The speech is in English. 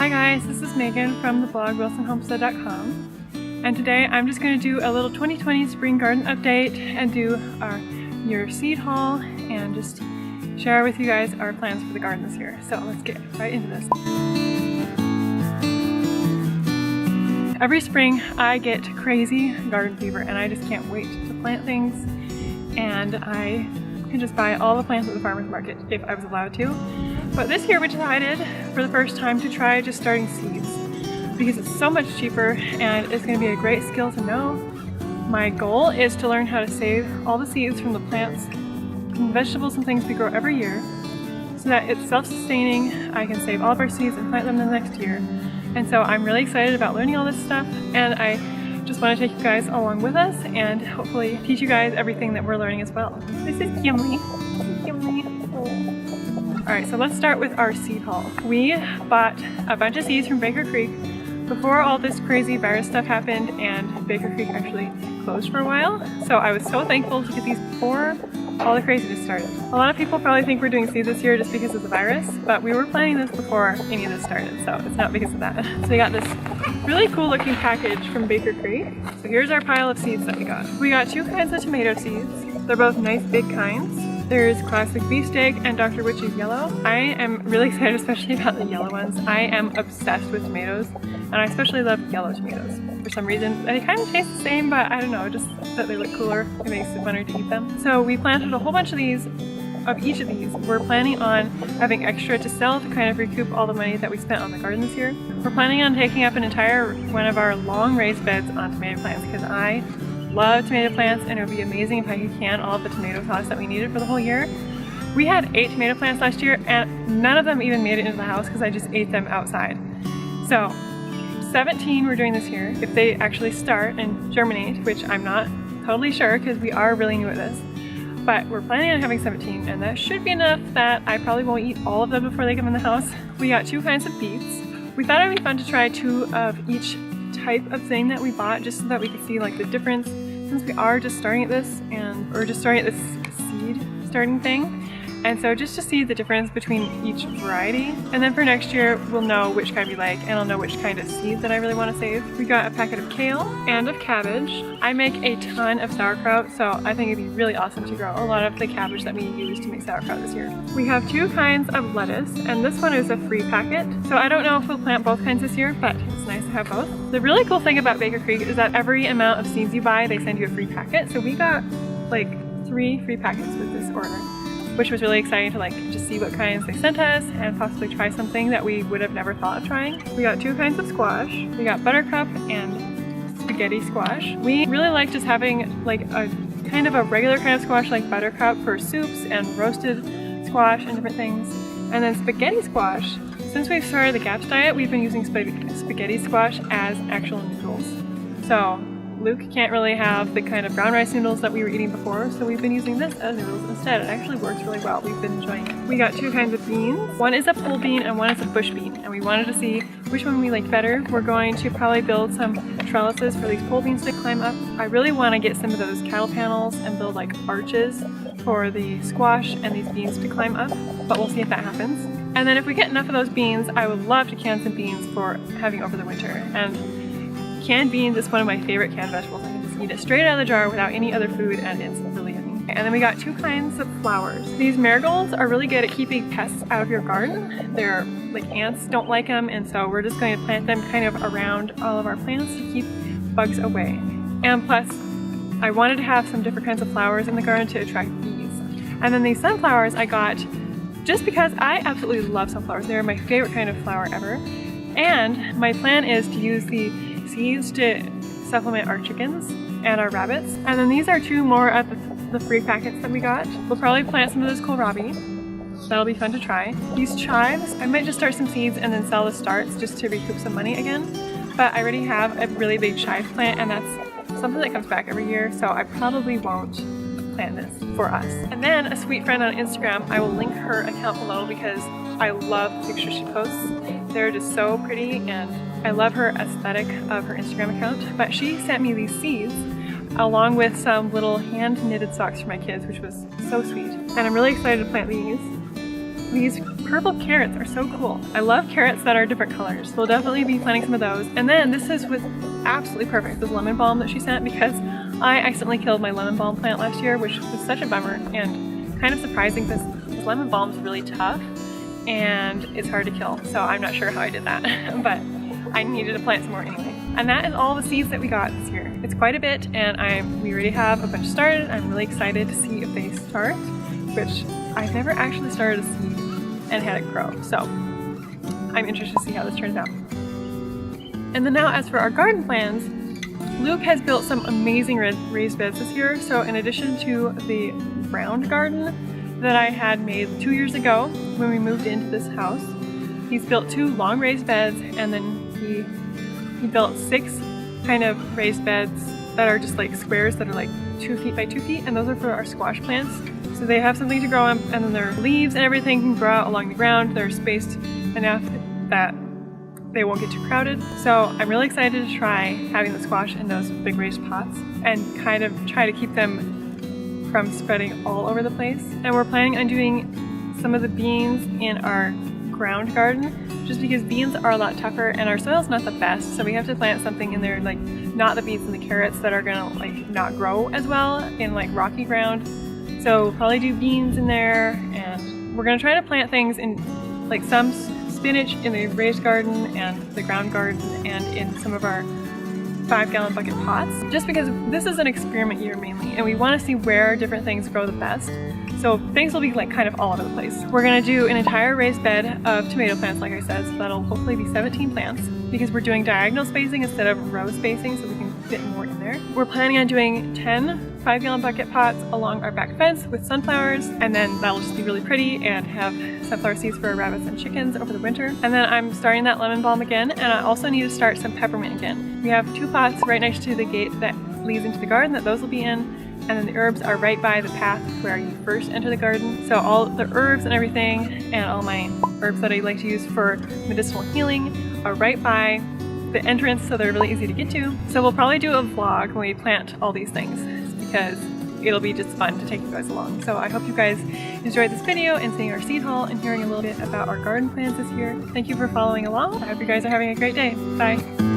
Hi guys, this is Megan from the blog wilsonhomestead.com, and today I'm just going to do a little 2020 spring garden update and do our year seed haul and just share with you guys our plans for the garden this year. So let's get right into this. Every spring I get crazy garden fever and I just can't wait to plant things, and I can just buy all the plants at the farmer's market if I was allowed to. But this year we decided for the first time to try just starting seeds because it's so much cheaper and it's going to be a great skill to know. My goal is to learn how to save all the seeds from the plants and vegetables and things we grow every year so that it's self-sustaining. I can save all of our seeds and plant them the next year. And so I'm really excited about learning all this stuff, and I just want to take you guys along with us and hopefully teach you guys everything that we're learning as well. This is Gimli. Alright, so let's start with our seed haul. We bought a bunch of seeds from Baker Creek before all this crazy virus stuff happened, and Baker Creek actually closed for a while. So I was so thankful to get these before all the craziness started. A lot of people probably think we're doing seeds this year just because of the virus, but we were planning this before any of this started, so it's not because of that. So we got this really cool looking package from Baker Creek. So here's our pile of seeds that we got. We got two kinds of tomato seeds. They're both nice big kinds. There's Classic Beefsteak and Dr. Witch's Yellow. I am really excited especially about the yellow ones. I am obsessed with tomatoes, and I especially love yellow tomatoes. For some reason, they kind of taste the same, but I don't know, just that they look cooler. It makes it funner to eat them. So we planted a whole bunch of these, of each of these. We're planning on having extra to sell to kind of recoup all the money that we spent on the garden this year. We're planning on taking up an entire one of our long raised beds on tomato plants because I love tomato plants, and it would be amazing if I could can all of the tomato sauce that we needed for the whole year. We had 8 tomato plants last year and none of them even made it into the house because I just ate them outside. So 17 we're doing this year if they actually start and germinate, which I'm not totally sure because we are really new at this. But we're planning on having 17, and that should be enough that I probably won't eat all of them before they come in the house. We got 2 kinds of beets. We thought it would be fun to try 2 of each type of thing that we bought just so that we could see like the difference, since we are just starting at this and or just starting at this seed starting thing. And so just to see the difference between each variety, and then for next year we'll know which kind we like and I'll know which kind of seeds that I really want to save. We got a packet of kale and of cabbage. I make a ton of sauerkraut, so I think it'd be really awesome to grow a lot of the cabbage that we use to make sauerkraut this year. We have 2 kinds of lettuce, and this one is a free packet. So I don't know if we'll plant both kinds this year, but it's nice to have both. The really cool thing about Baker Creek is that every amount of seeds you buy, they send you a free packet. So we got like 3 free packets with this order, which was really exciting to like just see what kinds they sent us and possibly try something that we would have never thought of trying. We got 2 kinds of squash. We got buttercup and spaghetti squash. We really like just having like a kind of a regular kind of squash like buttercup for soups and roasted squash and different things. And then spaghetti squash. Since we've started the GAPS diet, we've been using spaghetti squash as actual noodles. So Luke can't really have the kind of brown rice noodles that we were eating before, so we've been using this as noodles instead. It actually works really well. We've been enjoying it. We got 2 kinds of beans. One is a pole bean and one is a bush bean, and we wanted to see which one we liked better. We're going to probably build some trellises for these pole beans to climb up. I really want to get some of those cattle panels and build like arches for the squash and these beans to climb up, but we'll see if that happens. And then if we get enough of those beans, I would love to can some beans for having over the winter. And canned beans is one of my favorite canned vegetables. I can just eat it straight out of the jar without any other food, and it's really yummy. And then we got 2 kinds of flowers. These marigolds are really good at keeping pests out of your garden. They're like ants don't like them, and so we're just going to plant them kind of around all of our plants to keep bugs away. And plus, I wanted to have some different kinds of flowers in the garden to attract bees. And then these sunflowers I got just because I absolutely love sunflowers. They're my favorite kind of flower ever. And my plan is to use the seeds to supplement our chickens and our rabbits. And then these are 2 more of the free packets that we got. We'll probably plant some of this kohlrabi. That'll be fun to try. These chives, I might just start some seeds and then sell the starts just to recoup some money again. But I already have a really big chive plant, and that's something that comes back every year, so I probably won't plant this for us. And then a sweet friend on Instagram, I will link her account below because I love the pictures she posts. They're just so pretty, and I love her aesthetic of her Instagram account. But she sent me these seeds along with some little hand knitted socks for my kids, which was so sweet. And I'm really excited to plant these. These purple carrots are so cool. I love carrots that are different colors. We'll definitely be planting some of those. And then this is with absolutely perfect, this lemon balm that she sent, because I accidentally killed my lemon balm plant last year, which was such a bummer and kind of surprising because this lemon balm is really tough and it's hard to kill. So I'm not sure how I did that, but I needed to plant some more anyway. And that is all the seeds that we got this year. It's quite a bit, and we already have a bunch started. I'm really excited to see if they start, which I've never actually started a seed and had it grow. So I'm interested to see how this turns out. And then now, as for our garden plans, Luke has built some amazing raised beds this year. So in addition to the round garden that I had made 2 years ago when we moved into this house, he's built 2 long raised beds, and then he built 6 kind of raised beds that are just like squares that are like 2 feet by 2 feet, and those are for our squash plants. So they have something to grow on, and then their leaves and everything can grow out along the ground. They're spaced enough that they won't get too crowded. So I'm really excited to try having the squash in those big raised pots and kind of try to keep them from spreading all over the place. And we're planning on doing some of the beans in our ground garden, just because beans are a lot tougher and our soil's not the best, so we have to plant something in there, like not the beans and the carrots that are gonna like not grow as well in like rocky ground. So we'll probably do beans in there, and we're gonna try to plant things in like some spinach in the raised garden and the ground garden and in some of our 5-gallon bucket pots, just because this is an experiment year mainly, and we want to see where different things grow the best. So things will be like kind of all over the place. We're gonna do an entire raised bed of tomato plants, like I said, so that'll hopefully be 17 plants, because we're doing diagonal spacing instead of row spacing, so we can fit more in there. We're planning on doing 10 5-gallon bucket pots along our back fence with sunflowers, and then that'll just be really pretty and have sunflower seeds for our rabbits and chickens over the winter. And then I'm starting that lemon balm again, and I also need to start some peppermint again. We have 2 pots right next to the gate that leads into the garden that those will be in. And then the herbs are right by the path where you first enter the garden. So all the herbs and everything, and all my herbs that I like to use for medicinal healing, are right by the entrance, so they're really easy to get to. So we'll probably do a vlog when we plant all these things, because it'll be just fun to take you guys along. So I hope you guys enjoyed this video and seeing our seed haul and hearing a little bit about our garden plans this year. Thank you for following along. I hope you guys are having a great day. Bye.